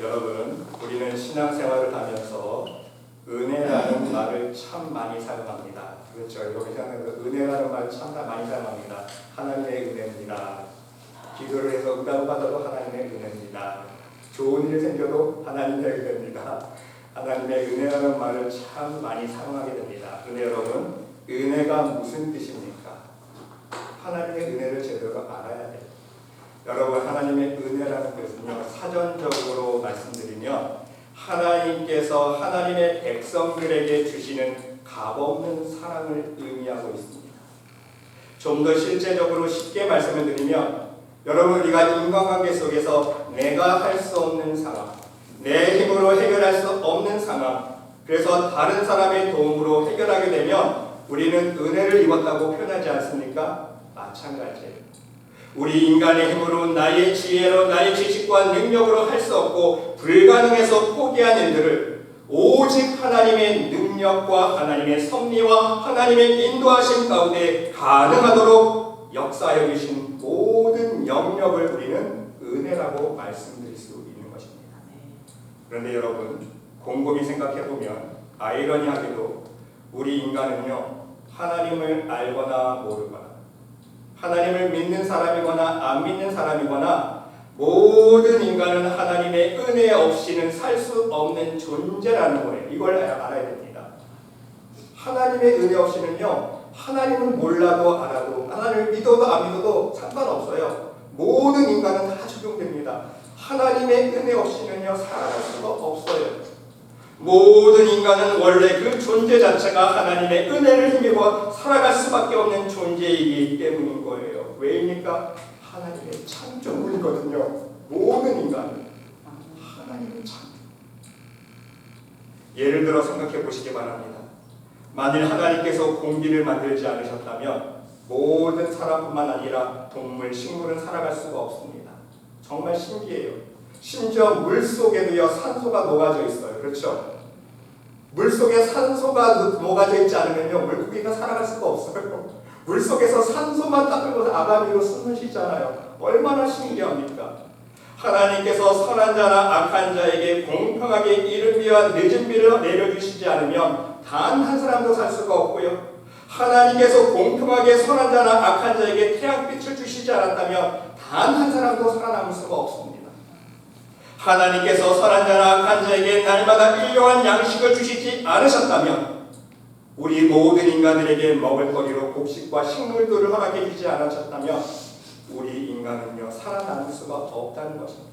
여러분, 우리는 신앙생활을 하면서 은혜라는 말을 참 많이 사용합니다. 그렇죠? 여러분 생각해서 은혜라는 말을 참 많이 사용합니다. 하나님의 은혜입니다. 기도를 해서 응답을 받아도 하나님의 은혜입니다. 좋은 일이 생겨도 하나님의 은혜입니다. 하나님의 은혜라는 말을 참 많이 사용하게 됩니다. 근데 여러분, 은혜가 무슨 뜻입니까? 하나님의 은혜를 제대로 알아야 돼요. 여러분, 하나님의 은혜라는 것은요, 사전적으로 말씀드리면 하나님께서 하나님의 백성들에게 주시는 값없는 사랑을 의미하고 있습니다. 좀 더 실제적으로 쉽게 말씀을 드리면, 여러분, 우리가 인간관계 속에서 내가 할 수 없는 상황, 내 힘으로 해결할 수 없는 상황, 그래서 다른 사람의 도움으로 해결하게 되면 우리는 은혜를 입었다고 표현하지 않습니까? 마찬가지예요. 우리 인간의 힘으로, 나의 지혜로, 나의 지식과 능력으로 할 수 없고 불가능해서 포기한 일들을 오직 하나님의 능력과 하나님의 섭리와 하나님의 인도하심 가운데 가능하도록 역사하여 주신 모든 영역을 우리는 은혜라고 말씀드릴 수 있는 것입니다. 그런데 여러분, 곰곰이 생각해보면 아이러니하게도 우리 인간은요, 하나님을 알거나 모르거나 하나님을 믿는 사람이거나 안 믿는 사람이거나 모든 인간은 하나님의 은혜 없이는 살 수 없는 존재라는 거예요. 이걸 알아야 됩니다. 하나님의 은혜 없이는요, 하나님을 몰라도 알아도 하나님을 믿어도 안 믿어도 상관없어요. 모든 인간은 다 적용됩니다. 하나님의 은혜 없이는요, 살아갈 수가 없어요. 모든 인간은 원래 그 존재 자체가 하나님의 은혜를 힘입어 살아갈 수밖에 없는 존재이기 때문인 거예요. 왜입니까? 하나님의 창조물이거든요. 모든 인간은 하나님의 창조. 예를 들어 생각해 보시기 바랍니다. 만일 하나님께서 공기를 만들지 않으셨다면 모든 사람뿐만 아니라 동물, 식물은 살아갈 수가 없습니다. 정말 신기해요. 심지어 물속에도요, 산소가 녹아져 있어요. 그렇죠? 물속에 산소가 녹아져 있지 않으면요, 물고기가 살아갈 수가 없어요. 물속에서 산소만 딱 끌고서 아가미로 숨을 쉬잖아요. 얼마나 신기합니까? 하나님께서 선한 자나 악한 자에게 공평하게 이른 비와 늦은 비를 내려주시지 않으면 단 한 사람도 살 수가 없고요. 하나님께서 공평하게 선한 자나 악한 자에게 태양빛을 주시지 않았다면 단 한 사람도 살아남을 수가 없습니다. 하나님께서 선한 자나 악한 자에게 날마다 일용할 양식을 주시지 않으셨다면 우리 모든 인간들에게 먹을거리로 곡식과 식물들을 허락해 주지 않으셨다면 우리 인간은요, 살아남을 수가 없다는 것입니다.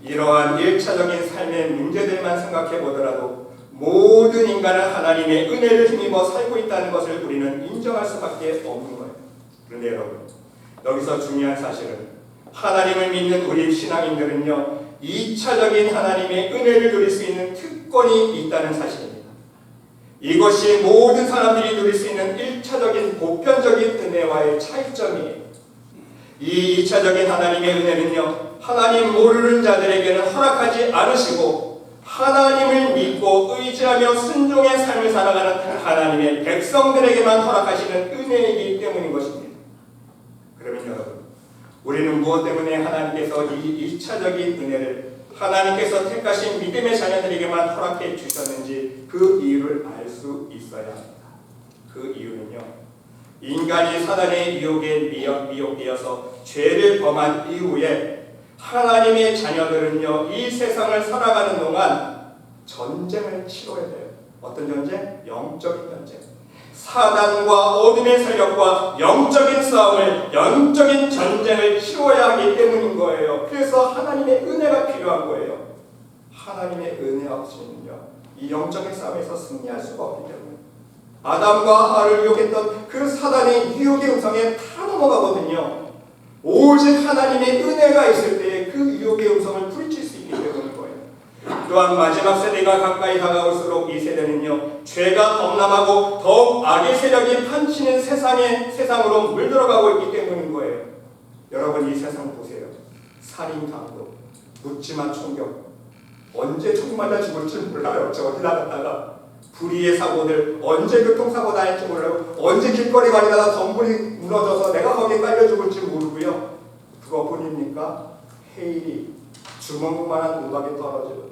이러한 1차적인 삶의 문제들만 생각해 보더라도 모든 인간은 하나님의 은혜를 힘입어 살고 있다는 것을 우리는 인정할 수밖에 없는 거예요. 그런데 여러분, 여기서 중요한 사실은 하나님을 믿는 우리 신앙인들은요, 2차적인 하나님의 은혜를 누릴 수 있는 특권이 있다는 사실입니다. 이것이 모든 사람들이 누릴 수 있는 1차적인 보편적인 은혜와의 차이점이에요. 이 2차적인 하나님의 은혜는요, 하나님 모르는 자들에게는 허락하지 않으시고 하나님을 믿고 의지하며 순종의 삶을 살아가는 하나님의 백성들에게만 허락하시는 은혜이기 때문인 것입니다. 그러면 여러분, 우리는 무엇 때문에 하나님께서 이 2차적인 은혜를 하나님께서 택하신 믿음의 자녀들에게만 허락해 주셨는지 그 이유를 알 수 있어야 합니다. 그 이유는요, 인간이 사단의 유혹에 미혹되어서 죄를 범한 이후에 하나님의 자녀들은요, 이 세상을 살아가는 동안 전쟁을 치러야 돼요. 어떤 전쟁? 영적인 전쟁. 사단과 어둠의 세력과 영적인 싸움을, 영적인 전쟁을 치러야 하기 때문인 거예요. 그래서 하나님의 은혜가 필요한 거예요. 하나님의 은혜 없이는요, 이 영적인 싸움에서 승리할 수가 없기 때문에 아담과 하와를 유혹했던 그 사단의 유혹의 음성에 다 넘어가거든요. 오직 하나님의 은혜가 있을 때에 그 유혹의 음성을 부딪힐 수 있기 때문인 거예요. 또한 마지막 세대가 가까이 다가올수록 이 세대는요, 죄가 범람하고 더욱 악의 세력이 판치는 세상으로 물들어가고 있기 때문인 거예요. 여러분, 이 세상 보세요. 살인, 강도, 묻지마 총격, 언제 총 맞아 죽을지 몰라요. 저 어디 나갔다가 불의의 사고들, 언제 교통사고 나할지 몰라요. 언제 길거리 가다가 덤불이 무너져서 내가 거기에 깔려 죽을지 모르고요. 그것뿐입니까? 해일이, 주먹만한 우박이 떨어지고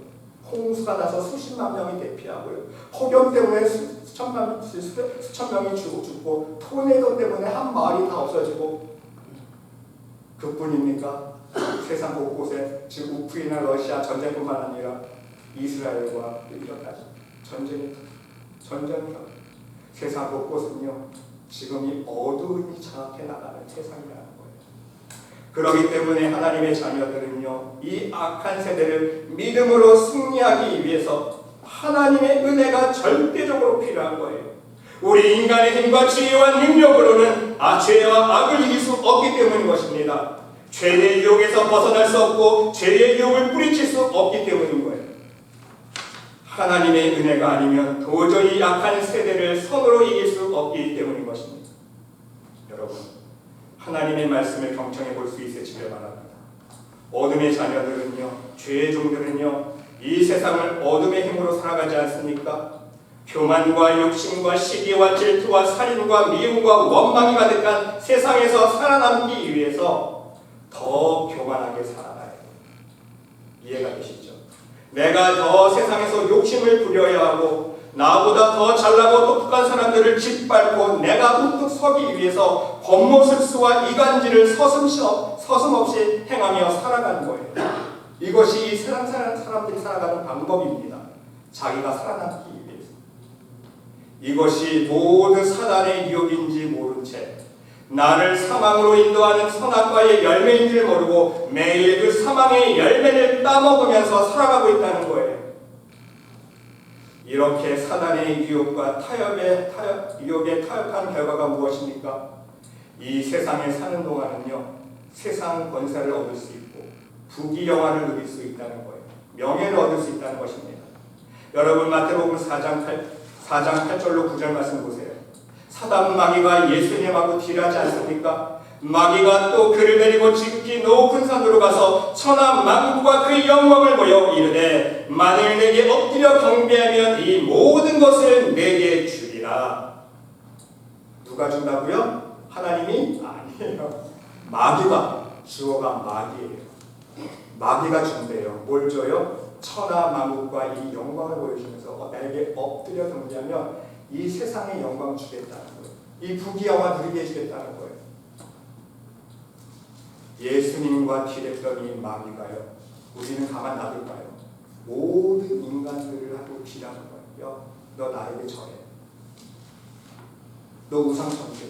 홍수가 나서 수십만 명이 대피하고요. 폭염 때문에 수천 명이 죽고 토네이도 때문에 한 마을이 다 없어지고 그뿐입니까? 세상 곳곳에 지금 우크라이나 러시아 전쟁뿐만 아니라 이스라엘과 이란까지 전쟁이 세상 곳곳은요 지금 이 어두움이 장악해 나가는 세상이라는 거예요. 그렇기 때문에 하나님의 자녀들은요 이 악한 세대를 믿음으로 승리하기 위해서 하나님의 은혜가 절대적으로 필요한 거예요. 우리 인간의 힘과 지혜와 능력으로는 죄와 악을 이길 수 없기 때문인 것입니다. 죄의 유혹에서 벗어날 수 없고 죄의 유혹을 뿌리칠 수 없기 때문인 거예요. 하나님의 은혜가 아니면 도저히 약한 세대를 선으로 이길 수 없기 때문인 것입니다. 여러분, 하나님의 말씀을 경청해 볼 수 있으시길 바랍니다. 어둠의 자녀들은요, 죄의 종들은요, 이 세상을 어둠의 힘으로 살아가지 않습니까? 교만과 욕심과 시기와 질투와 살인과 미움과 원망이 가득한 세상에서 살아남기 위해서 더 교만하게 살아가야 해요. 이해가 되시죠? 내가 더 세상에서 욕심을 부려야 하고 나보다 더 잘나고 똑똑한 사람들을 짓밟고 내가 우뚝 서기 위해서 겉모술수와 이간질을 서슴없이 행하며 살아가는 거예요. 이것이 이 세상 사람들이 살아가는 방법입니다. 자기가 살아남기 위해서. 이것이 모든 사단의 유혹인지 모른 채 나를 사망으로 인도하는 선악과의 열매인 줄 모르고 매일 그 사망의 열매를 따먹으면서 살아가고 있다는 거예요. 이렇게 사단의 유혹과 유혹에 타협한 결과가 무엇입니까? 이 세상에 사는 동안은요, 세상 권세를 얻을 수 있고 부귀영화를 누릴 수 있다는 거예요. 명예를 얻을 수 있다는 것입니다. 여러분 마태복음 4장 8절로 9절 말씀 보세요. 사단 마귀가 예수님하고 딜하지 않습니까? 마귀가 또 그를 데리고 지극히 높은 산으로 가서 천하 만국과 그 영광을 보여 이르되 만일 내게 엎드려 경배하면 이 모든 것을 내게 주리라. 누가 준다고요? 하나님이? 아니에요. 마귀가, 주어가 마귀예요. 마귀가 준대요. 뭘 줘요? 천하 만국과 이 영광을 보여주면서 내게 엎드려 경배하면 이 세상의 영광 주겠다는 거예요. 이 부귀영화 누리게 해주겠다는 거예요. 예수님과 딜했던 이 마귀가요, 우리는 가만 놔둘까요? 모든 인간들을 하고 딜하는 거예요. 너 나에게 절해. 너 우상 숭배.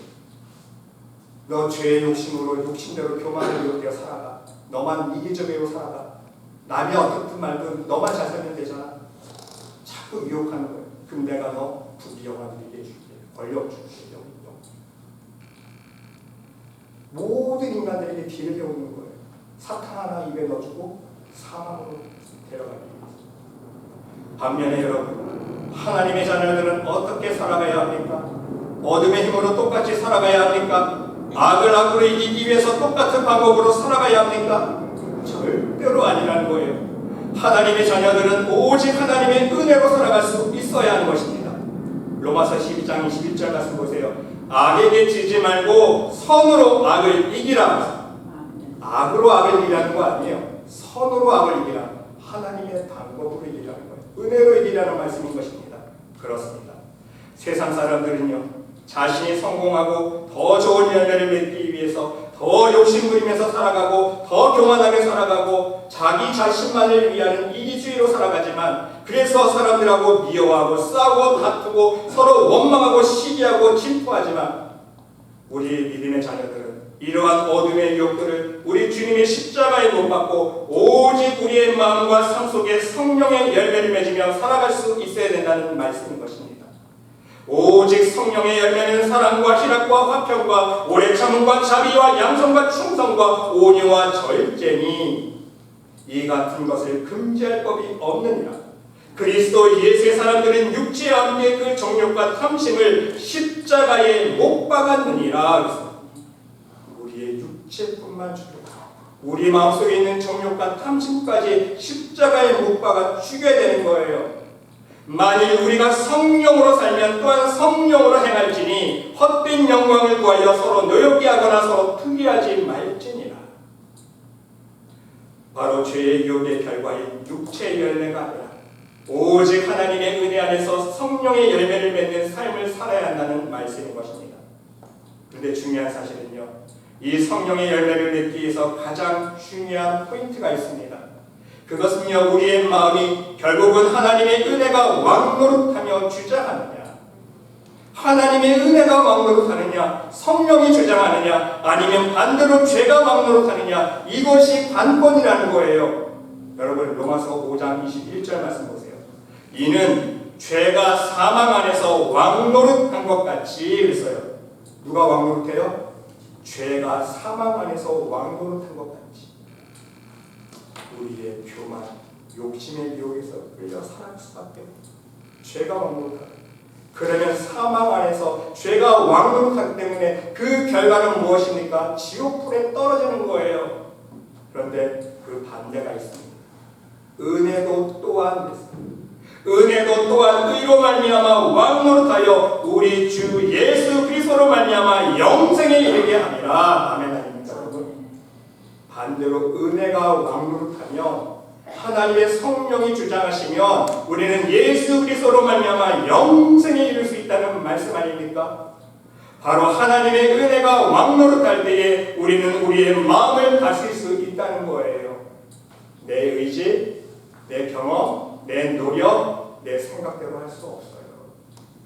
너 죄의 욕심대로 교만을 유혹되어 살아가. 너만 이기적으로 살아가. 남이 어떻든 말든 너만 잘 살면 되잖아. 자꾸 유혹하는 거예요. 그럼 내가 너 부귀영화 누리게 해줄게. 권력 줄게. 모든 인간들에게 딜을 배우는 거예요. 사탄 하나 입에 넣어주고 사망으로 데려가기 위해서. 반면에 여러분, 하나님의 자녀들은 어떻게 살아가야 합니까? 어둠의 힘으로 똑같이 살아가야 합니까? 악을 악으로 이기기 위해서 똑같은 방법으로 살아가야 합니까? 절대로 아니라는 거예요. 하나님의 자녀들은 오직 하나님의 은혜로 살아갈 수 있어야 하는 것입니다. 로마서 12장 21절 말씀 보세요. 악에게 지지 말고 선으로 악을 이기라. 악으로 악을 이기라는 거 아니에요. 선으로 악을 이기라. 하나님의 방법으로 이기라는 거예요. 은혜로 이기라는 말씀인 것입니다. 그렇습니다. 세상 사람들은요, 자신이 성공하고 더 좋은 열매를 맺기 위해서 더 욕심부리면서 살아가고 더 교만하게 살아가고 자기 자신만을 위하는 이기주의로 살아가지만, 그래서 사람들하고 미워하고 싸우고 다투고 서로 원망하고 시기하고 질투하지만, 우리 믿음의 자녀들은 이러한 어둠의 유혹들을 우리 주님의 십자가에 못 박고 오직 우리의 마음과 삶 속에 성령의 열매를 맺으며 살아갈 수 있어야 된다는 말씀인 것입니다. 오직 성령의 열매는 사랑과 희락과 화평과 오래 참음과 자비와 양성과 충성과 온유와 절제니 이 같은 것을 금지할 법이 없느니라. 그리스도 예수의 사람들은 육체의 암의 그 정욕과 탐심을 십자가에 못 박았느니라. 우리의 육체뿐만 죽여 우리 마음속에 있는 정욕과 탐심까지 십자가에 못 박아 죽여야 되는 거예요. 만일 우리가 성령으로 살면 또한 성령으로 행할지니 헛된 영광을 구하여 서로 노엽게 하거나 서로 투기하지 말지니라. 바로 죄의 유혹의 결과인 육체의 열매가 아니라 오직 하나님의 은혜 안에서 성령의 열매를 맺는 삶을 살아야 한다는 말씀인 것입니다. 그런데 중요한 사실은요, 이 성령의 열매를 맺기 위해서 가장 중요한 포인트가 있습니다. 그것은요, 우리의 마음이 결국은 하나님의 은혜가 왕노릇하며 주장하느냐, 하나님의 은혜가 왕노릇하느냐, 성령이 주장하느냐, 아니면 반대로 죄가 왕노릇하느냐, 이것이 관건이라는 거예요. 여러분, 로마서 5장 21절 말씀 보세요. 이는 죄가 사망 안에서 왕노릇한 것 같이. 그랬어요. 누가 왕노릇해요? 죄가 사망 안에서 왕노릇한 것 같이. 우리의 교만, 욕심의 유혹에서 끌려 살아갈 수밖에 없어요. 죄가 왕노릇하고, 그러면 사망 안에서 죄가 왕노릇하기 때문에 그 결과는 무엇입니까? 지옥불에 떨어지는 거예요. 그런데 그 반대가 있습니다. 은혜도 또한 은혜도 또한 의로 말미암아 왕노릇하여 우리 주 예수 그리스도로 말미암아 영생에 이르게 함이라. 아멘. 아닙니까 여러분? 반대로 은혜가 왕노릇하며 하나님의 성령이 주장하시면 우리는 예수 그리스도로 말미암아 영생에 이를 수 있다는 말씀 아닙니까? 바로 하나님의 은혜가 왕노릇할 때에 우리는 우리의 마음을 다스릴 수 있다는 거예요. 내 의지, 내 경험, 내 노력, 내 생각대로 할 수 없어요.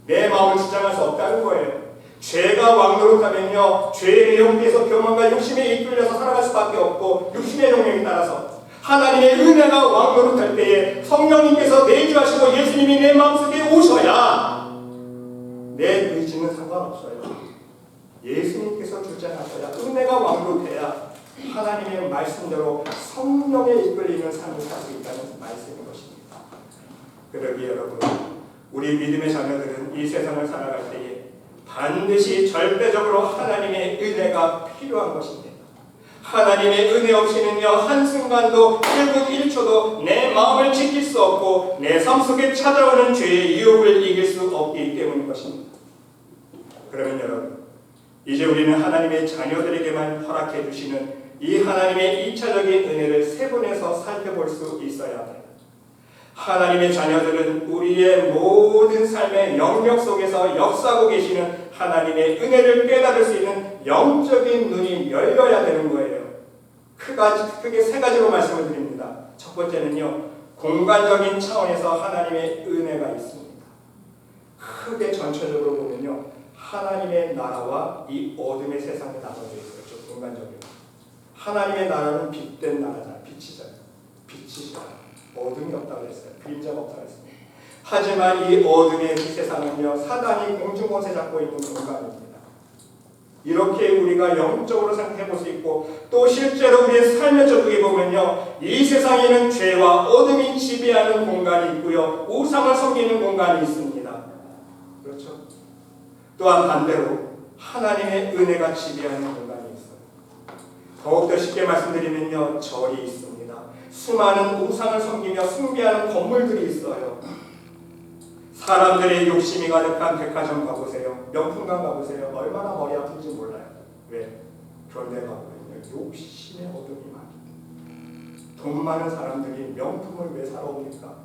내 마음을 주장할 수 없다는 거예요. 죄가 왕노릇하면요, 죄의 영역에서 교만과 욕심에 이끌려서 살아갈 수밖에 없고, 육신의 영역에 따라서 하나님의 은혜가 왕노릇할 때에 성령님께서 내주하시고 예수님이 내 마음속에 오셔야 내 의지는 상관없어요. 예수님께서 주장하셔야, 은혜가 왕노릇해야 하나님의 말씀대로 성령에 이끌리는 삶을 살 수 있다는 말씀인 것입니다. 그러기에 여러분, 우리 믿음의 자녀들은 이 세상을 살아갈 때에 반드시 절대적으로 하나님의 은혜가 필요한 것입니다. 하나님의 은혜 없이는요, 한순간도 1분 1초도 내 마음을 지킬 수 없고 내 삶 속에 찾아오는 죄의 유혹을 이길 수 없기 때문인 것입니다. 그러면 여러분, 이제 우리는 하나님의 자녀들에게만 허락해 주시는 이 하나님의 2차적인 은혜를 세분해서 살펴볼 수 있어야 합니다. 하나님의 자녀들은 우리의 모든 삶의 영역 속에서 역사하고 계시는 하나님의 은혜를 깨달을 수 있는 영적인 눈이 열려야 되는 거예요. 크게 세 가지로 말씀을 드립니다. 첫 번째는요, 공간적인 차원에서 하나님의 은혜가 있습니다. 크게 전체적으로 보면요, 하나님의 나라와 이 어둠의 세상이 나눠져 있어요. 좀 공간적으로. 하나님의 나라는 빛된 나라잖아요. 빛이잖아요. 빛이잖아요. 어둠이 없다고 했어요. 그림자가 없다고 했습니다. 하지만 이 어둠의 세상은요, 사단이 공중권세 잡고 있는 공간입니다. 이렇게 우리가 영적으로 생각해 볼 수 있고, 또 실제로 우리의 삶의 전국에 보면요, 이 세상에는 죄와 어둠이 지배하는 공간이 있고요, 우상을 섬기는 공간이 있습니다. 그렇죠? 또한 반대로 하나님의 은혜가 지배하는 공간이 있어요. 더욱더 쉽게 말씀드리면요, 절이 있습니다. 수많은 우상을 섬기며 숭배하는 건물들이 있어요. 사람들의 욕심이 가득한 백화점 가보세요. 명품관 가보세요. 얼마나 머리 아픈지 몰라요. 왜? 그런데 가보면요, 욕심의 어둠이 많아요. 돈 많은 사람들이 명품을 왜 사러 옵니까?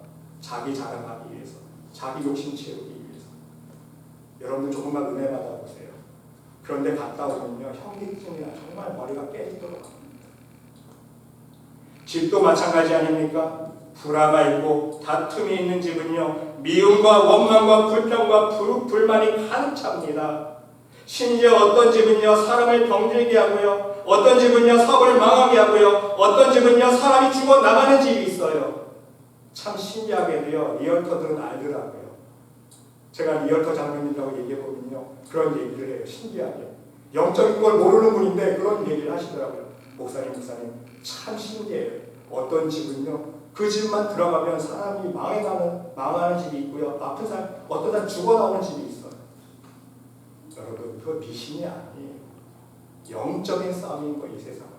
자기 자랑하기 위해서, 자기 욕심 채우기 위해서. 여러분들 조금만 은혜 받아보세요. 그런데 갔다 오면요, 현기증이나 정말 머리가 깨지도록 합니다. 집도 마찬가지 아닙니까? 불화가 있고 다툼이 있는 집은요, 미움과 원망과 불평과 불만이 가득 찹니다. 심지어 어떤 집은요, 사람을 병들게 하고요, 어떤 집은요, 사업을 망하게 하고요, 어떤 집은요, 사람이 죽어 나가는 집이 있어요. 참 신기하게도요, 리얼터들은 알더라고요. 제가 리얼터 장로님이라고 얘기해보면요, 그런 얘기를 해요. 신기하게. 영적인 걸 모르는 분인데 그런 얘기를 하시더라고요. 목사님 참 신기해요. 어떤 집은요, 그 집만 들어가면 사람이 망하는 집이 있고요, 아픈 사람, 어떤 사람 죽어 나오는 집이 있어요. 여러분, 그거 미신이 아니에요. 영적인 싸움인 거예요, 이 세상은.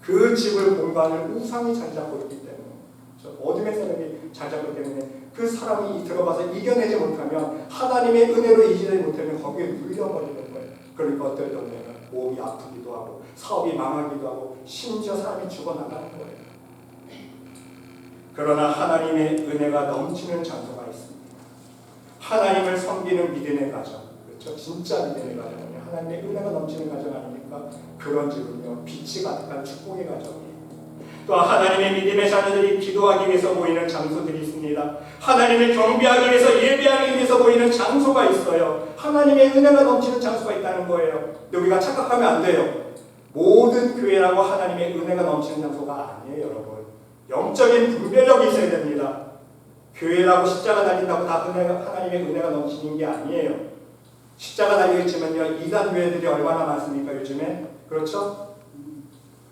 그 집을 공간을 우상이 잘 잡고 있기 때문에, 어둠의 세력이 잘 잡고 있기 때문에 그 사람이 들어가서 이겨내지 못하면, 하나님의 은혜로 이기지 못하면 거기에 눌려버리는 거예요. 그러니까 어떨 때는 몸이 아프기도 하고 사업이 망하기도 하고 심지어 사람이 죽어나가는 거예요. 그러나 하나님의 은혜가 넘치는 장소가 있습니다. 하나님을 섬기는 믿음의 가정, 그렇죠? 진짜 믿음의 가정은요, 하나님의 은혜가 넘치는 가정 아닙니까? 그런 집은요, 빛이 가득한 축복의 가정이에요. 또 하나님의 믿음의 자녀들이 기도하기 위해서 모이는 장소들이 있습니다. 하나님을 경배하기 위해서, 예배하기 위해서 모이는 장소가 있어요. 하나님의 은혜가 넘치는 장소가 있다는 거예요. 근데 우리가 착각하면 안 돼요. 모든 교회라고 하나님의 은혜가 넘치는 장소가 아니에요, 여러분. 영적인 분별력이 있어야 됩니다. 교회라고 십자가 달린다고 다 하나님의 은혜가 넘치는 게 아니에요. 십자가 달려있지만요, 이단 교회들이 얼마나 많습니까, 요즘에? 그렇죠?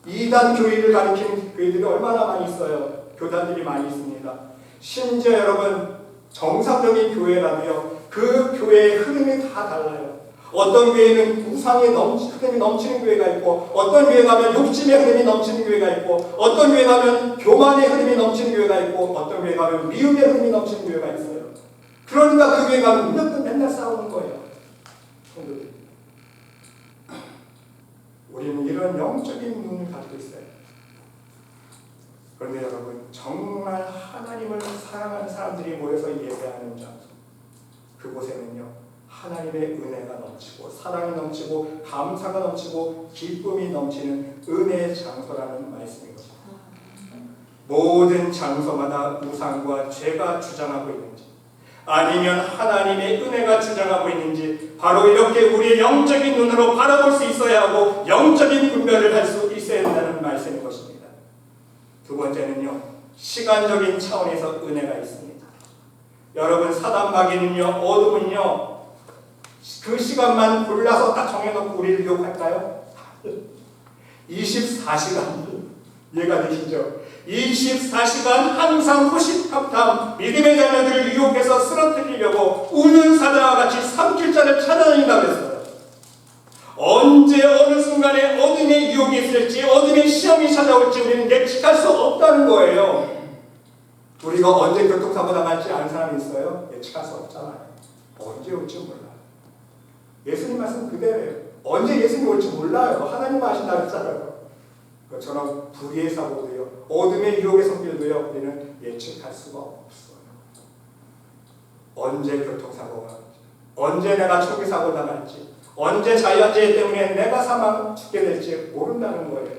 이단 교회를 가리키는 교회들이 얼마나 많이 있어요. 교단들이 많이 있습니다. 심지어 여러분, 정상적인 교회라도요, 그 교회의 흐름이 다 달라요. 어떤 교회는 우상의 흐름이 넘치는 교회가 있고, 어떤 교회 가면 욕심의 흐름이 넘치는 교회가 있고, 어떤 교회 가면 교만의 흐름이 넘치는 교회가 있고, 어떤 교회 가면 미움의 흐름이 넘치는 교회가 있어요. 그러니까 그 교회 가면 무조건 맨날 싸우는 거예요. 우리는 이런 영적인 눈을 가지고 있어요. 그런데 여러분, 정말 하나님을 사랑하는 사람들이 모여서 예배하는 장소, 그곳에는요, 하나님의 은혜가 넘치고, 사랑이 넘치고, 감사가 넘치고, 기쁨이 넘치는 은혜의 장소라는 말씀인 것입니다. 모든 장소마다 우상과 죄가 주장하고 있는지, 아니면 하나님의 은혜가 주장하고 있는지, 바로 이렇게 우리의 영적인 눈으로 바라볼 수 있어야 하고, 영적인 분별을 할 수 있어야 한다는 말씀인 것입니다. 두 번째는요, 시간적인 차원에서 은혜가 있습니다. 여러분, 사단 마귀는요, 어둠은요, 그 시간만 골라서 딱 정해놓고 우리를 유혹할까요? 24시간 이해가 되시죠? 24시간 항상 호시탐탐 믿음의 자녀들을 유혹해서 쓰러뜨리려고 우는 사자와 같이 삼킬자를 찾아다닌다고 했어요. 언제 어느 순간에 어둠의 유혹이 있을지, 어둠의 시험이 찾아올지 우리는 예측할 수 없다는 거예요. 우리가 언제 교통사고 당할지 아는 사람이 있어요? 예측할 수 없잖아요. 언제 올지 몰라요. 예수님 말씀 그대로예요. 언제 예수님이 올지 몰라요. 하나님 아신다고 했잖아요. 그처럼 불의의 사고도요, 어둠의 유혹의 성질도요, 우리는 예측할 수가 없어요. 언제 교통사고가 날지, 언제 내가 총기사고 당할지, 언제 자연재해 때문에 내가 죽게 될지 모른다는 거예요.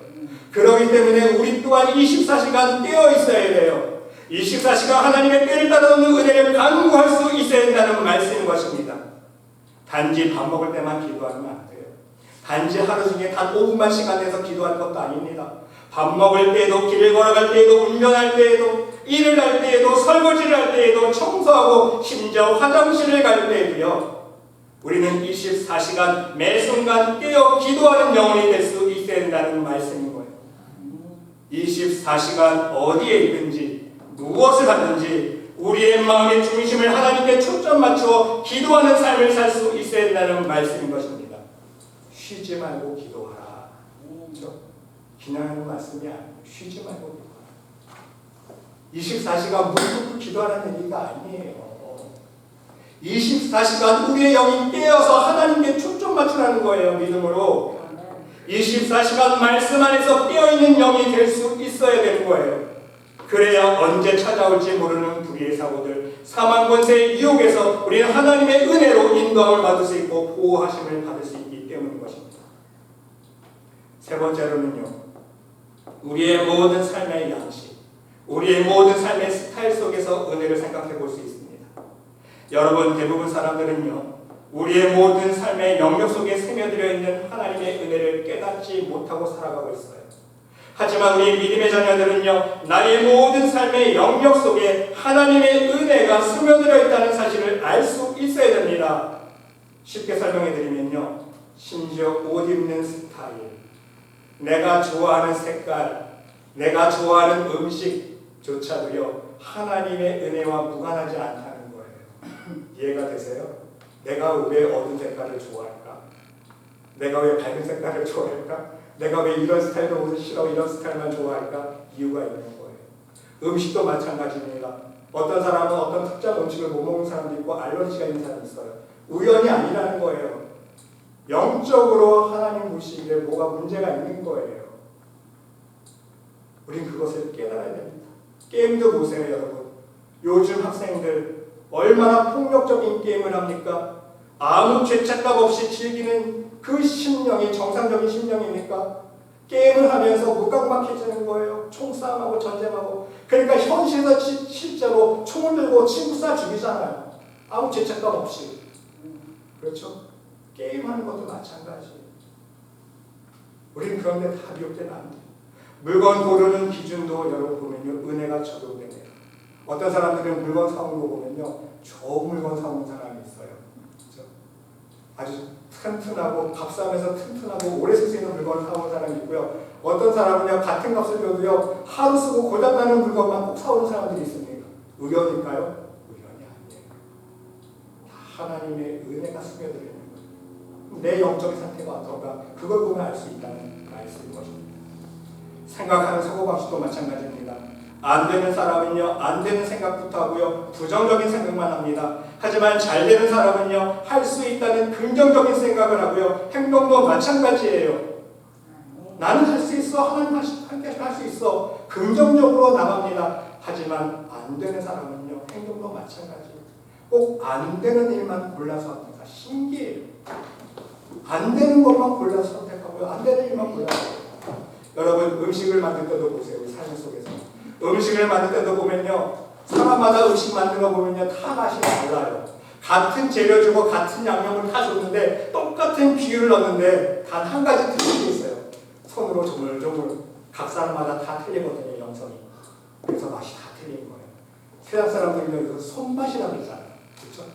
그렇기 때문에 우리 또한 24시간 깨어 있어야 돼요. 24시간 하나님의 때를 따르는 은혜를 간구할 수 있어야 된다는 말씀인 것입니다. 단지 밥 먹을 때만 기도하면 안 돼요. 단지 하루 중에 단 5분만 시간 내서 기도할 것도 아닙니다. 밥 먹을 때에도, 길을 걸어갈 때에도, 운전할 때에도, 일을 할 때에도, 설거지를 할 때에도, 청소하고 심지어 화장실을 갈 때에도요, 우리는 24시간 매 순간 깨어 기도하는 영혼이 될 수 있어야 된다는 말씀인 거예요. 24시간 어디에 있든지, 무엇을 하든지 우리의 마음의 중심을 하나님께 초점 맞추어 기도하는 삶을 살 수 있어야 된다는 말씀인 것입니다. 쉬지 말고 기도하라. 그렇죠? 기나하는 말씀이 아니에요. 쉬지 말고 기도하라. 24시간 무릎 꿇고 기도하라는 얘기가 아니에요. 24시간 우리의 영이 깨어서 하나님께 초점 맞추라는 거예요. 믿음으로. 24시간 말씀 안에서 깨어있는 영이 될 수 있어야 되는 거예요. 그래야 언제 찾아올지 모르는 불의의 사고들, 사망 권세의 유혹에서 우리는 하나님의 은혜로 인도함을 받을 수 있고 보호하심을 받을 수 있기 때문인 것입니다. 세 번째로는요, 우리의 모든 삶의 양식, 우리의 모든 삶의 스타일 속에서 은혜를 생각해 볼 수 있습니다. 여러분, 대부분 사람들은요, 우리의 모든 삶의 영역 속에 스며들어 있는 하나님의 은혜를 깨닫지 못하고 살아가고 있어요. 하지만 우리 믿음의 자녀들은요, 나의 모든 삶의 영역 속에 하나님의 은혜가 스며들어 있다는 사실을 알 수 있어야 됩니다. 쉽게 설명해 드리면요, 심지어 옷 입는 스타일, 내가 좋아하는 색깔, 내가 좋아하는 음식조차도요, 하나님의 은혜와 무관하지 않다는 거예요. 이해가 되세요? 내가 왜 어두운 색깔을 좋아할까? 내가 왜 밝은 색깔을 좋아할까? 내가 왜 이런 스타일의 옷을 싫어, 이런 스타일만 좋아할까? 이유가 있는 거예요. 음식도 마찬가지입니다. 어떤 사람은 어떤 특정 음식을 못 먹는 사람도 있고 알러지가 있는 사람이 있어요. 우연이 아니라는 거예요. 영적으로 하나님 보시기에 뭐가 문제가 있는 거예요. 우린 그것을 깨달아야 됩니다. 게임도 보세요, 여러분. 요즘 학생들 얼마나 폭력적인 게임을 합니까? 아무 죄책감 없이 즐기는 그 심령이 정상적인 심령입니까? 게임을 하면서 무감각해지는 거예요. 총싸움하고 전쟁하고. 그러니까 현실에서 실제로 총을 들고 친구 쏴 죽이잖아요. 아무 죄책감 없이. 그렇죠? 게임하는 것도 마찬가지예요. 우리는 그런데 다 미혹되면 안 돼요. 물건 고르는 기준도 여러분 보면요, 은혜가 적용되네요. 어떤 사람들은 물건 사온 거 보면요, 좋은 물건 사온 사람이 있어요. 그렇죠? 아주 튼튼하고 값싸면서 튼튼하고 오래 쓸 수 있는 물건을 사온 사람이 있고요. 어떤 사람은요, 같은 값을 줘도요, 하루 쓰고 고장나는 물건만 꼭 사오는 사람들이 있습니다. 의견일까요? 의견이 아니에요. 다 하나님의 은혜가 스며들어 있는 거예요. 내 영적인 상태가 어떤가, 그걸 보면 알 수 있다는 말씀인 것입니다. 생각하는 사고방식도 마찬가지입니다. 안 되는 사람은요, 안 되는 생각부터 하고요, 부정적인 생각만 합니다. 하지만 잘 되는 사람은요, 할 수 있다는 긍정적인 생각을 하고요, 행동도 마찬가지예요. 나는 할 수 있어, 하나님 함께 할 수 있어, 긍정적으로 나갑니다. 하지만 안 되는 사람은요, 행동도 마찬가지예요. 꼭 안 되는 일만 골라서 합니다. 신기해요. 안 되는 것만 골라서 선택하고요, 안 되는 일만 골라서. 여러분, 음식을 만들 때도 보세요. 우리 삶 속에서 음식을 만들 때도 보면요, 사람마다 음식 만든 거 보면요, 다 맛이 달라요. 같은 재료 주고 같은 양념을 다 줬는데 똑같은 비율을 넣었는데 단 한 가지 틀린 게 있어요. 손으로 조물조물 각 사람마다 다 틀리거든요, 영성이. 그래서 맛이 다 틀린 거예요. 세상 사람들은 이거 손맛이라고 그러잖아요. 그렇죠?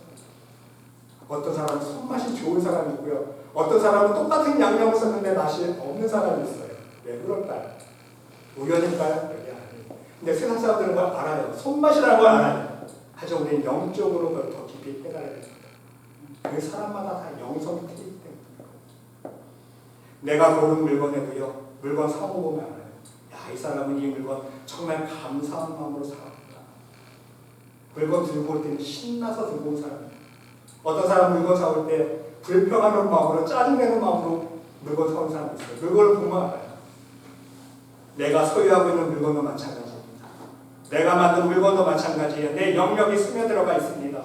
어떤 사람은 손맛이 좋은 사람이 있고요, 어떤 사람은 똑같은 양념을 썼는데 맛이 없는 사람이 있어요. 왜 그럴까요? 우연일까요? 그게 아니에요. 근데 세상 사람들은 그걸 알아요. 손맛이라는 걸 알아요. 하지만 우리는 영적으로 그걸 더 깊이 깨달아야 됩니다. 그 사람마다 다 영성이 틀리기 때문에. 내가 고른 물건에도요, 물건 사고 보면 알아요. 야, 이 사람은 이 물건 정말 감사한 마음으로 사왔구나. 물건 들고 올 때는 신나서 들고 온 사람이에요. 어떤 사람 물건 사올 때 불평하는 마음으로, 짜증내는 마음으로 물건 사온 사람이 있어요. 물건을 보면 알아요. 내가 소유하고 있는 물건도 마찬가지입니다. 내가 만든 물건도 마찬가지예요. 내 영역이 스며들어가 있습니다.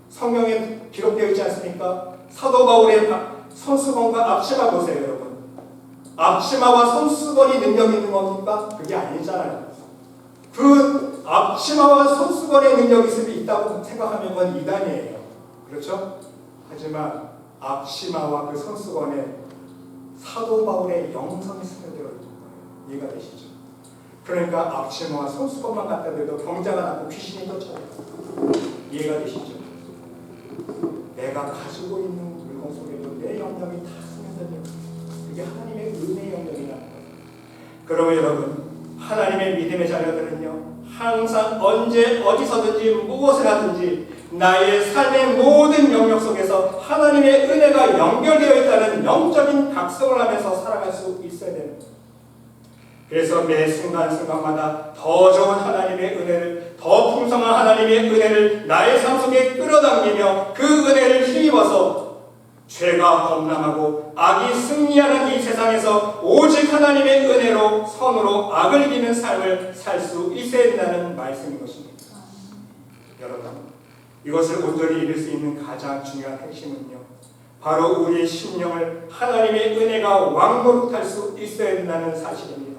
성경에 기록되어 있지 않습니까? 사도 바울의 손수건과 앞치마 보세요, 여러분. 앞치마와 손수건이 능력이 있는 겁니까? 그게 아니잖아요. 그 앞치마와 손수건의 능력이 있다고 생각하면 그건 이단이에요. 그렇죠? 하지만 앞치마와 그 손수건에 사도 바울의 영성이 스며들어 있는 거예요. 이해가 되시죠? 그러니까 앞치마와 손수건만 갖다 대도 병자가 낫고 귀신이 쫓아요. 이해가 되시죠? 내가 가지고 있는 물건 속에도 내 영역이 다 스며들어요. 그게 하나님의 은혜의 영역이라는 거예요. 그러면 여러분, 하나님의 믿음의 자녀들은요, 항상 언제 어디서든지 무엇을 하든지 나의 삶의 모든 영역 속에서 하나님의 은혜가 연결되어 있다는 영적인 각성을 하면서 살아갈 수 있어야 됩니다. 그래서 매 순간순간마다 더 좋은 하나님의 은혜를, 더 풍성한 하나님의 은혜를 나의 삶 속에 끌어당기며 그 은혜를 힘입어서 죄가 범람하고 악이 승리하는 이 세상에서 오직 하나님의 은혜로 선으로 악을 이기는 삶을 살 수 있어야 된다는 말씀인 것입니다. 여러분, 이것을 온전히 이룰 수 있는 가장 중요한 핵심은요, 바로 우리의 심령을 하나님의 은혜가 왕노릇할 수 있어야 된다는 사실입니다.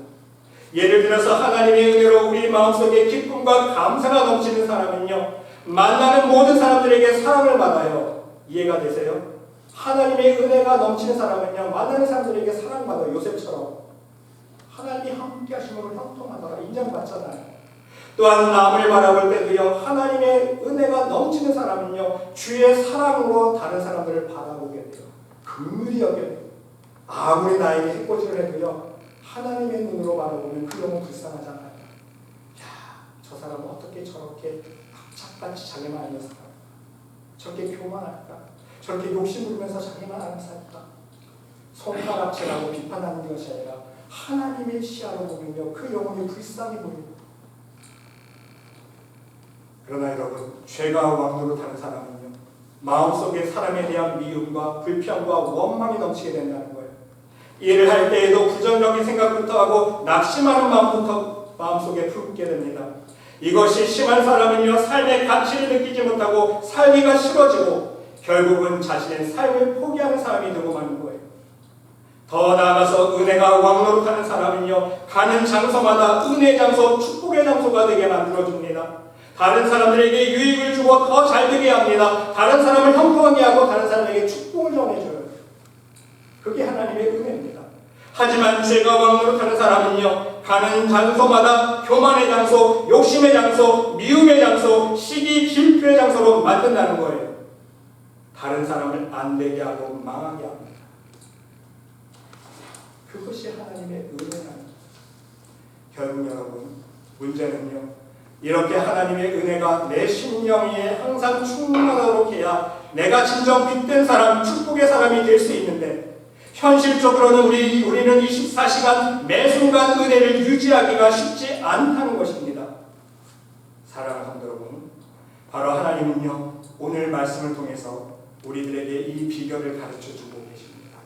예를 들어서 하나님의 은혜로 우리 마음속에 기쁨과 감사가 넘치는 사람은요, 만나는 모든 사람들에게 사랑을 받아요. 이해가 되세요? 하나님의 은혜가 넘치는 사람은요, 만나는 사람들에게 사랑받아요. 요셉처럼 하나님이 함께 하심으로 형통하다가 인정받잖아요. 또한 남을 바라볼 때도요, 하나님의 은혜가 넘치는 사람은요, 주의 사랑으로 다른 사람들을 바라보게 돼요. 긍휼히 여겨요. 아무리 나에게 해코지를 해도요, 하나님의 눈으로 바라보면 그 영혼 불쌍하잖아요. 야, 저 사람은 어떻게 저렇게 악착같이 자기만 알면 살아? 저렇게 교만할까? 저렇게 욕심 부리면서 자기만 알면 살까? 손가락질하고 비판하는 것이 아니라 하나님의 시야로 보면요, 그 영혼이 불쌍히 보입니다. 그러나 여러분, 죄가 왕노릇하는 사람은요, 마음속에 사람에 대한 미움과 불평과 원망이 넘치게 된다는 거예요. 일을 할 때에도 부정적인 생각부터 하고 낙심하는 마음부터 마음속에 품게 됩니다. 이것이 심한 사람은요, 삶의 가치를 느끼지 못하고 살기가 싫어지고 결국은 자신의 삶을 포기하는 사람이 되고 마는 거예요. 더 나아가서 은혜가 왕노릇하는 사람은요, 가는 장소마다 은혜의 장소, 축복의 장소가 되게 만들어줍니다. 다른 사람들에게 유익을 주고 더 잘되게 합니다. 다른 사람을 형통하게 하고 다른 사람에게 축복을 전해줘요. 그게 하나님의 은혜입니다. 하지만 죄가 왕노릇하는 사람은요, 가는 장소마다 교만의 장소, 욕심의 장소, 미움의 장소, 시기 질투의 장소로 만든다는 거예요. 다른 사람을 안 되게 하고 망하게 합니다. 그것이 하나님의 은혜입니다. 결국 여러분, 문제는요, 이렇게 하나님의 은혜가 내 심령 위에 항상 충만하도록 해야 내가 진정 빛된 사람, 축복의 사람이 될 수 있는데, 현실적으로는 우리는 24시간 매 순간 은혜를 유지하기가 쉽지 않다는 것입니다. 사랑하는 성도 여러분, 바로 하나님은요, 오늘 말씀을 통해서 우리들에게 이 비결을 가르쳐주고 계십니다.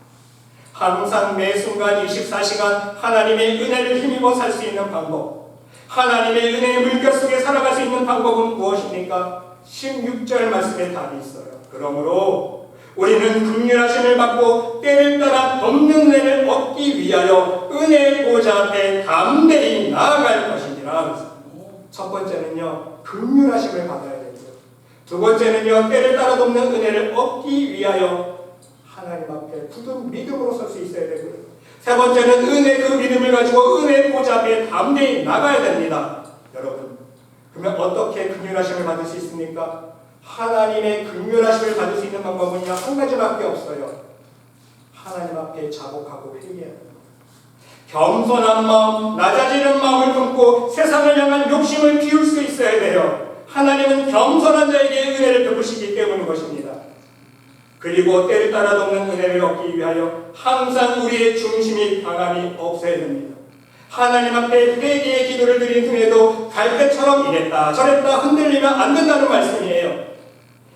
항상 매 순간 24시간 하나님의 은혜를 힘입어 살 수 있는 방법, 하나님의 은혜의 물결 속에 살아갈 수 있는 방법은 무엇입니까? 16절 말씀에 답이 있어요. 그러므로 우리는 긍휼하심을 받고 때를 따라 덮는 은혜를 얻기 위하여 은혜의 보좌 앞에 담대히 나아갈 것이니라. 첫 번째는요, 긍휼하심을 받아야 되고요. 두 번째는요, 때를 따라 덮는 은혜를 얻기 위하여 하나님 앞에 굳은 믿음으로 설 수 있어야 되고요. 세 번째는 그 믿음을 가지고 은혜의 보좌 앞에 담대히 나가야 됩니다. 여러분, 그러면 어떻게 긍휼하심을 받을 수 있습니까? 하나님의 긍휼하심을 받을 수 있는 방법은요, 한 가지밖에 없어요. 하나님 앞에 자복하고 회개해야 됩니다. 겸손한 마음, 낮아지는 마음을 품고 세상을 향한 욕심을 비울 수 있어야 돼요. 하나님은 겸손한 자에게 은혜를 베푸시기 때문인 것입니다. 그리고 때를 따라 덮는 은혜를 얻기 위하여 항상 우리의 중심이 강함이 없어야 됩니다. 하나님 앞에 회개의 기도를 드린 후에도 갈대처럼 이랬다 저랬다 흔들리면 안 된다는 말씀이에요.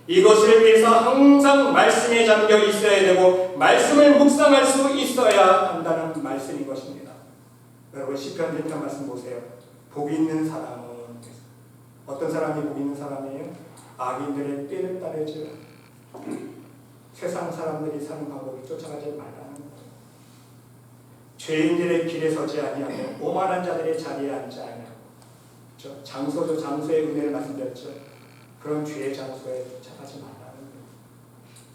이것을 위해서 항상 말씀에 잠겨 있어야 되고 말씀을 묵상할 수 있어야 한다는 말씀인 것입니다. 여러분, 시편 1편 말씀 보세요. 복 있는 사람은, 어떤 사람이 복 있는 사람이에요? 악인들의 꾀를 따르지 세상 사람들이 사는 방법을 쫓아가지 말라는 거예요. 죄인들의 길에 서지 아니하며 오만한 자들의 자리에 앉지 아니하고, 장소죠. 장소의 은혜를 말씀드렸죠. 그런 죄의 장소에 쫓아가지 말라는 거예요.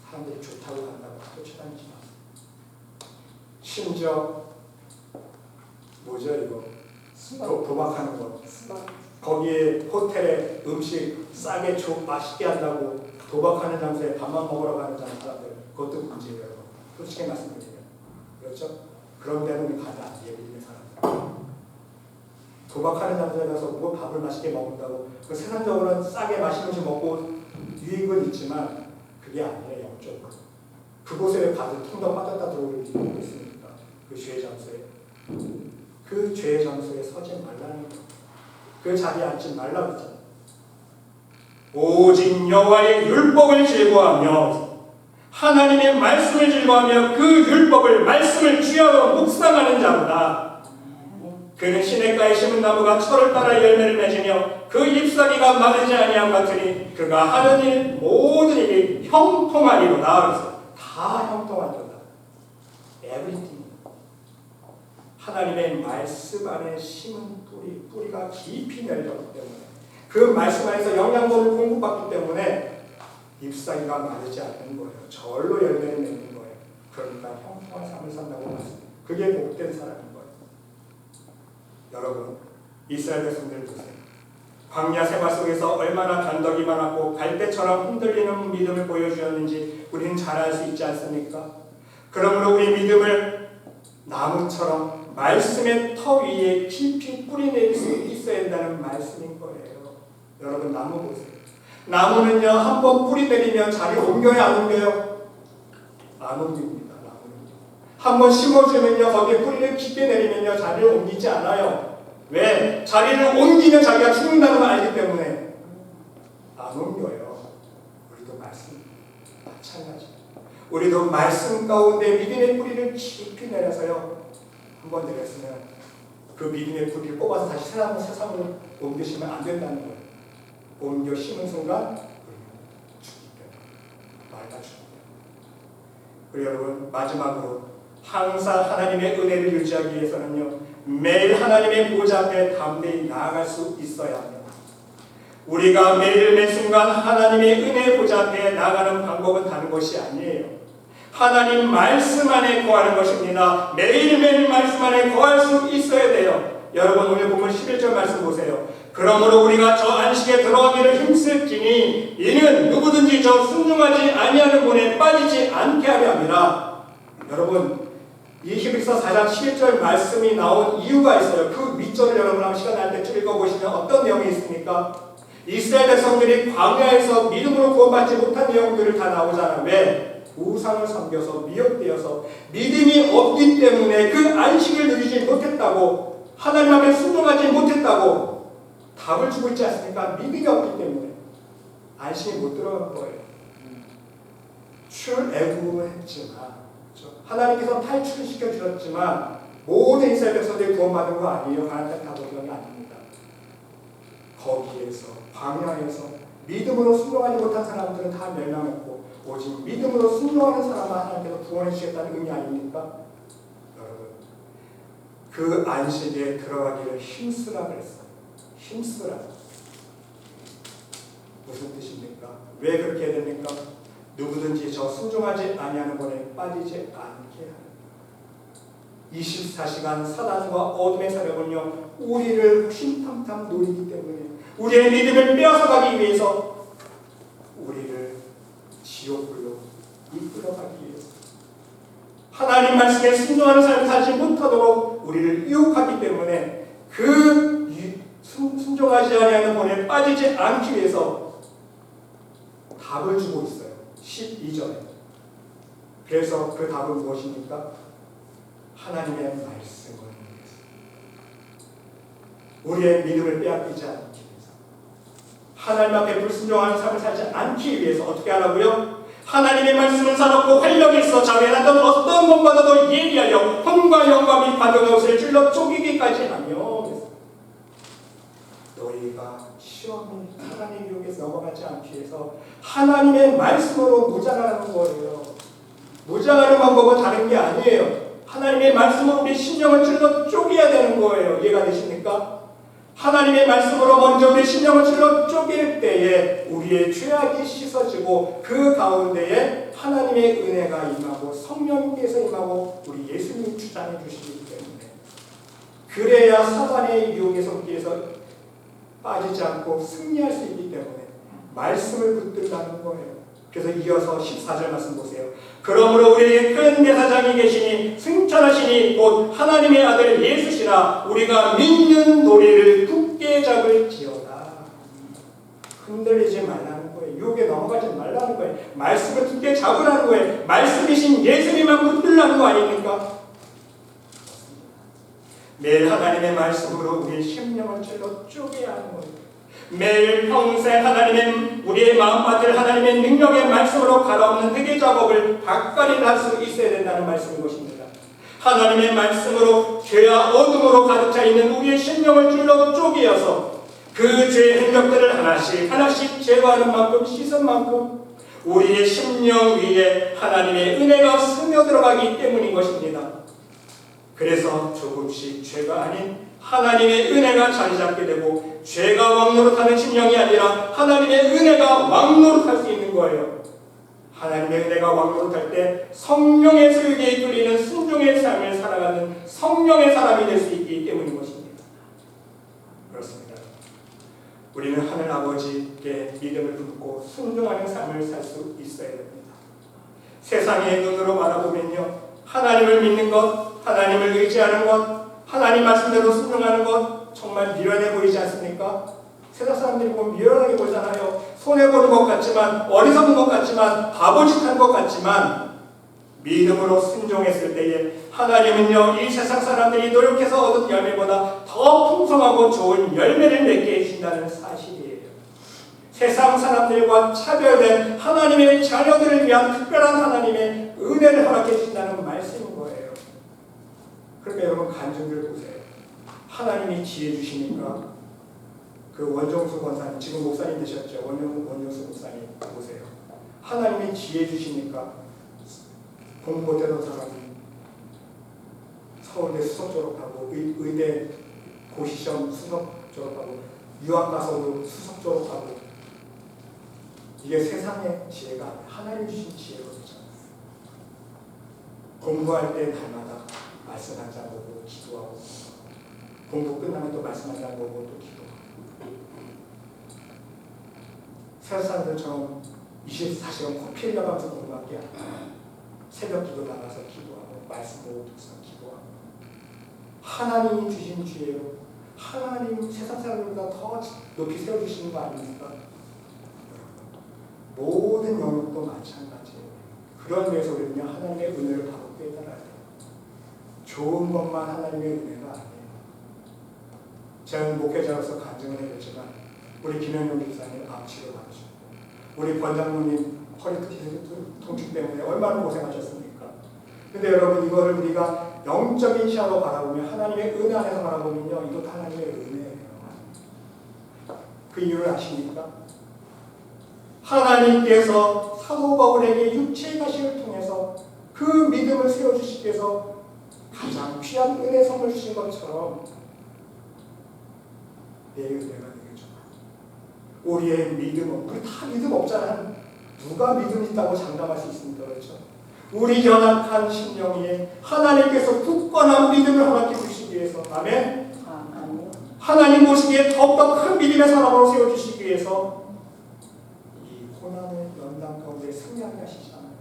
사람들이 좋다고 한다고 쫓아다니지 마세요. 심지어 뭐죠 이거? 도박하는 거. 거기에 호텔에 음식 싸게 맛있게 한다고 도박하는 장소에 밥만 먹으러 가는 사람들, 그것도 문제예요. 솔직히 말씀드리면. 그렇죠? 그런 데는 가면 안 돼요. 있는 사람들. 도박하는 장소에 가서 뭐 밥을 맛있게 먹는다고, 그 세상적으로는 싸게 맛있는 음식 먹고 유익은 있지만 그게 아니에요. 영적으로. 그곳에 가서 통도 빠졌다 들어올 일이 있습니까? 그 죄의 장소에. 그 죄의 장소에 서지 말라는 거. 그 자리에 앉지 말라고 했잖아요. 오직 여호와의 율법을 즐거워하며 하나님의 말씀을 즐거워하며 그 율법을 말씀을 주야로 묵상하는 자보다 그는 시냇가에 심은 나무가 철을 따라 열매를 맺으며 그 잎사귀가 마르지 아니함 같으니 그가 하는 일 모든 일이 형통하리로다. 그래서 다 형통하리로다. Everything. 하나님의 말씀 안에 심은 뿌리가 깊이 내려졌기 때문에, 그 말씀 안에서 영양분을 공급받기 때문에 잎사귀가 마르지 않는 거예요. 절로 열매를 맺는 거예요. 그러니까 형통한 삶을 산다고 말씀합니다. 그게 복된 사람인 거예요. 여러분, 이스라엘 백성들 보세요. 광야 생활 속에서 얼마나 변덕이 많았고 갈대처럼 흔들리는 믿음을 보여주었는지 우리는 잘 알 수 있지 않습니까? 그러므로 우리 믿음을 나무처럼 말씀의 터 위에 깊이 뿌리낼 수 있어야 한다는 말씀인 거예요. 여러분, 나무 보세요. 나무는요, 한번 뿌리 내리면 자리 옮겨요, 안 옮겨요? 안 옮깁니다. 나무는요. 한번 심어주면요, 거기에 뿌리를 깊게 내리면요, 자리를 옮기지 않아요. 왜? 자리를 옮기면 자기가 죽는다는 걸 알기 때문에 안 옮겨요. 우리도 말씀 마찬가지. 우리도 말씀 가운데 믿음의 뿌리를 깊이 내려서요, 한번 내렸으면 그 믿음의 부리를 뽑아서 다시 세상으로 옮기시면 안 된다는 거예요. 옮겨 심은 순간 죽기 때문에 말다 죽기 때문에. 그리고 여러분 마지막으로 항상 하나님의 은혜를 유지하기 위해서는요, 매일 하나님의 보좌 앞에 담대히 나아갈 수 있어야 합니다. 우리가 매일 매 순간 하나님의 은혜 보좌 앞에 나아가는 방법은 다른 것이 아니에요. 하나님 말씀 안에 거하는 것입니다. 매일매일 말씀 안에 거할 수 있어야 돼요. 여러분 오늘 보면 11절 말씀 보세요. 그러므로 우리가 저 안식에 들어가기를 힘쓸지니 이는 누구든지 저 순종하지 아니하는 문에 빠지지 않게 하려 함이라. 여러분 이 히브리서 4장 11절 말씀이 나온 이유가 있어요. 그 윗절을 여러분 한번 시간 날 때 쭉 읽어보시면 어떤 내용이 있습니까? 이스라엘 백성들이 광야에서 믿음으로 구원받지 못한 내용들을 다 나오잖아요. 왜? 우상을 섬겨서 미혹되어서 믿음이 없기 때문에 그 안식을 누리지 못했다고, 하나님 앞에 순종하지 못했다고 답을 주고 있지 않습니까? 믿음이 없기 때문에 안식이 못 들어간 거예요. 출애굽을 했지만, 그렇죠? 하나님께서 탈출을 시켜주셨지만 모든 이스라엘 백성들이 구원받은 거 아니에요. 하나님 다 보는 게 아닙니다. 거기에서 광야에서 믿음으로 순종하지 못한 사람들은 다 멸망했고 오직 믿음으로 순종하는 사람만 하나님께서 구원해 주시겠다는 의미 아닙니까? 여러분 그 안식에 들어가기를 힘쓰라 그랬어요. 힘쓰라. 무슨 뜻입니까? 왜 그렇게 해야 됩니까? 누구든지 저 순종하지 아니하는 것에 빠지지 않게 하는 24시간 사단과 어둠의 사력은요 우리를 신탐탐 노리기 때문에 우리의 믿음을 빼앗아가기 위해서 우리를 지옥으로 이끌어가기 위해서 하나님 말씀에 순종하는 삶을 살지 못하도록 우리를 유혹하기 때문에 그 순종하지 아니하는 본에 빠지지 않기 위해서 답을 주고 있어요. 12절에. 그래서 그 답은 무엇입니까? 하나님의 말씀을 위해서 우리의 믿음을 빼앗기지 않기 위해서 하나님 앞에 불순종하는 삶을 살지 않기 위해서 어떻게 하라고요? 하나님의 말씀을 사놓고 활력이 있어 자외하던 어떤 것보다도 예리하여 혼과 영과 및 바둑의 옷을 찔러 쪼개기까지 하며 너희가 시험이 하나님의 유혹에서 넘어가지 않기 위해서 하나님의 말씀으로 무장하는 거예요. 무장하는 방법은 다른 게 아니에요. 하나님의 말씀으로 우리 심령을 찔러 쪼개야 되는 거예요. 이해가 되십니까? 하나님의 말씀으로 먼저 우리 심령을 찔러 쪼갤 때에 우리의 죄악이 씻어지고 그 가운데에 하나님의 은혜가 임하고 성령께서 임하고 우리 예수님이 주장해 주시기 때문에 그래야 사단의 유혹에 속기 위해서 빠지지 않고 승리할 수 있기 때문에 말씀을 붙들라는 거예요. 그래서 이어서 14절 말씀 보세요. 그러므로 우리에게 큰 대사장이 계시니 승천하시니 곧 하나님의 아들 예수시라. 우리가 믿는 도리를 굳게 잡을지어다. 흔들리지 말라는 거예요. 유혹에 넘어가지 말라는 거예요. 말씀을 굳게 잡으라는 거예요. 말씀이신 예수님만 붙들라는 거 아닙니까? 매일 하나님의 말씀으로 우리의 심령을 찔러 쪼개야 하는 거예요. 매일 평생 하나님의 우리의 마음밭을 하나님의 능력의 말씀으로 갈아엎는 회개 작업을 닦아내 할 수 있어야 된다는 말씀인 것입니다. 하나님의 말씀으로 죄와 어둠으로 가득 차 있는 우리의 심령을 찔러 쪼개어서 그 죄의 흔적들을 하나씩 하나씩 제거하는 만큼 씻은 만큼 우리의 심령 위에 하나님의 은혜가 스며들어가기 때문인 것입니다. 그래서 조금씩 죄가 아닌 하나님의 은혜가 자리 잡게 되고 죄가 왕노릇하는 심령이 아니라 하나님의 은혜가 왕노릇할 수 있는 거예요. 하나님의 은혜가 왕노릇할 때 성령의 소유에 이끌리는 순종의 삶을 살아가는 성령의 사람이 될 수 있기 때문인 것입니다. 그렇습니다. 우리는 하늘 아버지께 믿음을 품고 순종하는 삶을 살 수 있어야 됩니다. 세상의 눈으로 바라보면요, 하나님을 믿는 것, 하나님을 의지하는 것, 하나님 말씀대로 순종하는 것 정말 미련해 보이지 않습니까? 세상 사람들이 보면 미련하게 보잖아요. 손해보는 것 같지만, 어리석은 것 같지만, 바보짓한 것 같지만 믿음으로 순종했을 때에 하나님은요 이 세상 사람들이 노력해서 얻은 열매보다 더 풍성하고 좋은 열매를 맺게 해주신다는 사실이에요. 세상 사람들과 차별된 하나님의 자녀들을 위한 특별한 하나님의 은혜를 허락해 주신다는 말씀인 거예요. 그러니까 여러분 간증들 보세요. 하나님이 지혜 주시니까 그 원정수 권사님, 지금 목사님 되셨죠? 원정수 목사님 보세요. 하나님이 지혜 주시니까 공부 못하던 사람이 서울대 수석 졸업하고 의대 고시시험 수석 졸업하고 유학 가서도 수석 졸업하고 이게 세상의 지혜가 아니라 하나님 주신 지혜거든요. 공부할 때 날마다 말씀 한 장 보고 기도하고 공부 끝나면 또 말씀 한 장 보고 또 기도하고 세상 사람들처럼 24시간 코피 흘려가면서 공부할 게 아니라 새벽 기도 나가서 기도하고 말씀 보고 기도하고 하나님이 주신 지혜로 하나님 세상 사람들보다 더 높이 세워주시는 거 아닙니까? 모든 영역도 마찬가지예요. 그런 면에서 우리는 하나님의 은혜를 바로 깨달아야 돼요. 좋은 것만 하나님의 은혜가 아니에요. 제가 목회자로서 간증을 해줬지만 우리 김영용 집사님 암치료 받으셨고 우리 권장모님 허리 통증 때문에 얼마나 고생하셨습니까? 근데 여러분 이거를 우리가 영적인 시야로 바라보면 하나님의 은혜 안에서 바라보면요 이것도 하나님의 은혜예요. 그 이유를 아십니까? 하나님께서 사도 바울에게 육체의 가시를 통해서 그 믿음을 세워주시기 위해서 가장 귀한 은혜 선물 주신 것처럼 내 은혜가 되겠죠. 우리의 믿음은 우리 다 믿음 없잖아요. 누가 믿음 있다고 장담할 수 있습니까? 그렇죠? 우리 연약한 심령 위에 하나님께서 굳건한 믿음을 허락해 주시기 위해서 아멘. 하나님 보시기에 더욱더 큰 믿음의 사람으로 세워주시기 위해서 이 고난의 연단 가운데 승리하게 하시잖아요.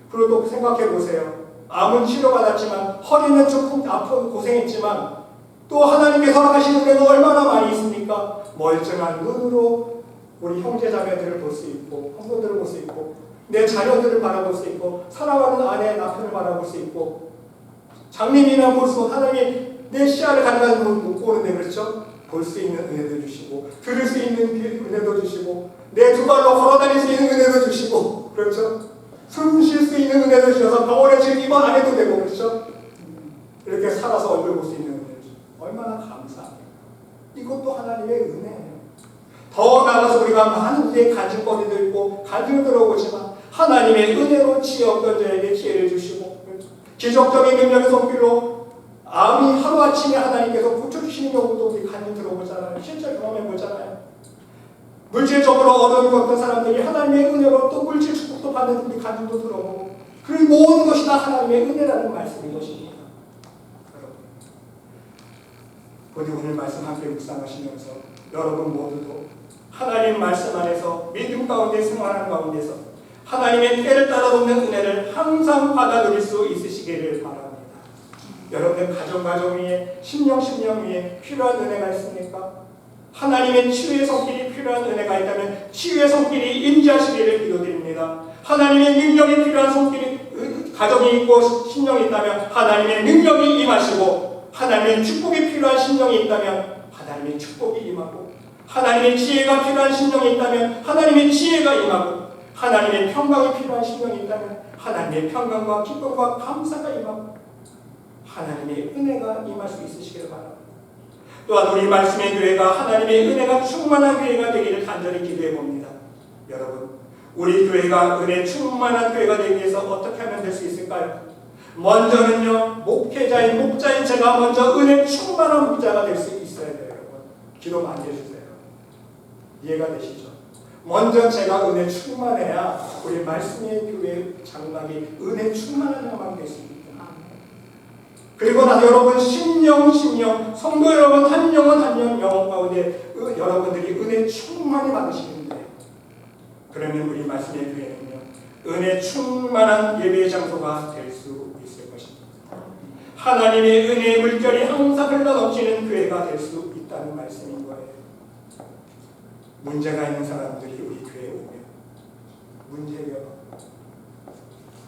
그리고 또 생각해 보세요. 암은 치료받았지만 허리는 조금 아프고 고생했지만 또 하나님께서 허락하시는 은혜가 얼마나 많이 있습니까? 멀쩡한 눈으로 우리 형제자매들을 볼 수 있고 성도들을 볼 수 있고 내 자녀들을 바라볼 수 있고 사랑하는 아내 남편을 바라볼 수 있고 장님이나 볼 수 하나님이 내 시야를 가능한 못 보는데 그렇죠? 볼 수 있는 은혜도 주시고 들을 수 있는 은혜도 주시고 내 두 발로 걸어다닐 수 있는 은혜도 주시고 그렇죠? 숨 쉴 수 있는 은혜도 주셔서 병원에 지금 입원 안 해도 되고 그렇죠? 이렇게 살아서 얼굴 볼 수 있는 은혜도 주시고 얼마나 감사합니까? 이것도 하나님의 은혜예요. 더 나아가서 우리가 많은 우리의 간증거리도 있고 간증을 들어보지만 하나님의 은혜로 지혜 없던 자에게 지혜를 주시고 기적적인 능력의 손길로 암이 하루아침에 하나님께서 고쳐주시는 경우도 우리 간증 들어보잖아요. 실제 경험해보잖아요. 물질적으로 얻은 어떤 사람들이 하나님의 은혜로 또 물질 축복도 받는 우리 간증도 들어보고 그 모든 것이 다 하나님의 은혜라는 말씀인 것입니다. 여러분 우리 오늘 말씀 함께 묵상하시면서 여러분 모두도 하나님 말씀 안에서 믿음 가운데 생활하는 가운데서 하나님의 때를 따라 돕는 은혜를 항상 받아 누릴 수 있으시기를 바랍니다. 여러분의 가정 위에 심령 위에 필요한 은혜가 있습니까? 하나님의 치유의 손길이 필요한 은혜가 있다면 치유의 손길이 임재하시기를 기도드립니다. 하나님의 능력이 필요한 손길이 가정이 있고 심령이 있다면 하나님의 능력이 임하시고 하나님의 축복이 필요한 심령이 있다면 하나님의 축복이 임하고 하나님의 지혜가 필요한 심령이 있다면 하나님의 지혜가 임하고 하나님의 평강이 필요한 심령이 있다면 하나님의 평강과 기쁨과 감사가 임하고 하나님의 은혜가 임할 수 있으시기를 바랍니다. 또한 우리 말씀의 교회가 하나님의 은혜가 충만한 교회가 되기를 간절히 기도해 봅니다. 여러분 우리 교회가 은혜 충만한 교회가 되기 위해서 어떻게 하면 될 수 있을까요? 먼저는요 목자인 제가 먼저 은혜 충만한 목자가 될 수 있어야 돼요. 여러분 기도 많이 해주세요. 이해가 되시죠? 먼저 제가 은혜 충만해야 우리 말씀의 교회 장막이 은혜 충만한 장막이 될 수 있습니다. 그리고 나 여러분 심령 성도 여러분 한 영혼 영혼 가운데 여러분들이 은혜 충만히 받으시는 거예요. 그러면 우리 말씀의 교회는요 은혜 충만한 예배의 장소가 될 수 있을 것입니다. 하나님의 은혜의 물결이 항상 흘러넘치는 교회가 될 수 있다는 말씀인 거예요. 문제가 있는 사람들이 우리 교회에 오면 문제가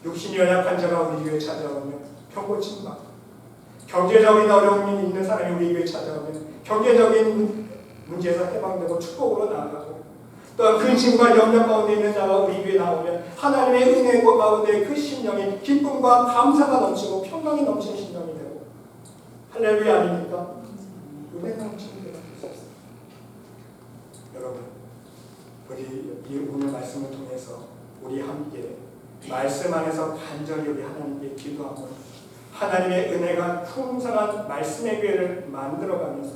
육신이 연약한 자가 우리 교회에 찾아오면 병고침받고 경제적인 어려움이 있는 사람이 우리 교회에 찾아오면 경제적인 문제에서 해방되고 축복으로 나아가고 또 근심과 염려 가운데 있는 자가 우리 교회에 나오면 하나님의 은혜 가운데 그 심령이 기쁨과 감사가 넘치고 평강이 넘치는 심령이 되고 할렐루야 아닙니까? 이 오늘 말씀을 통해서 우리 함께 말씀 안에서 간절히 우리 하나님께 기도하고 하나님의 은혜가 풍성한 말씀의 교회를 만들어가면서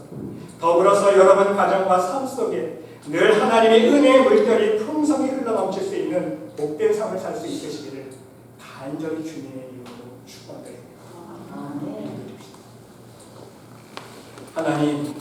더불어서 여러분 가정과 삶 속에 늘 하나님의 은혜의 물결이 풍성히 흘러넘칠 수 있는 복된 삶을 살 수 있으시기를 간절히 주님의 이름으로 축원드립니다. 하나님,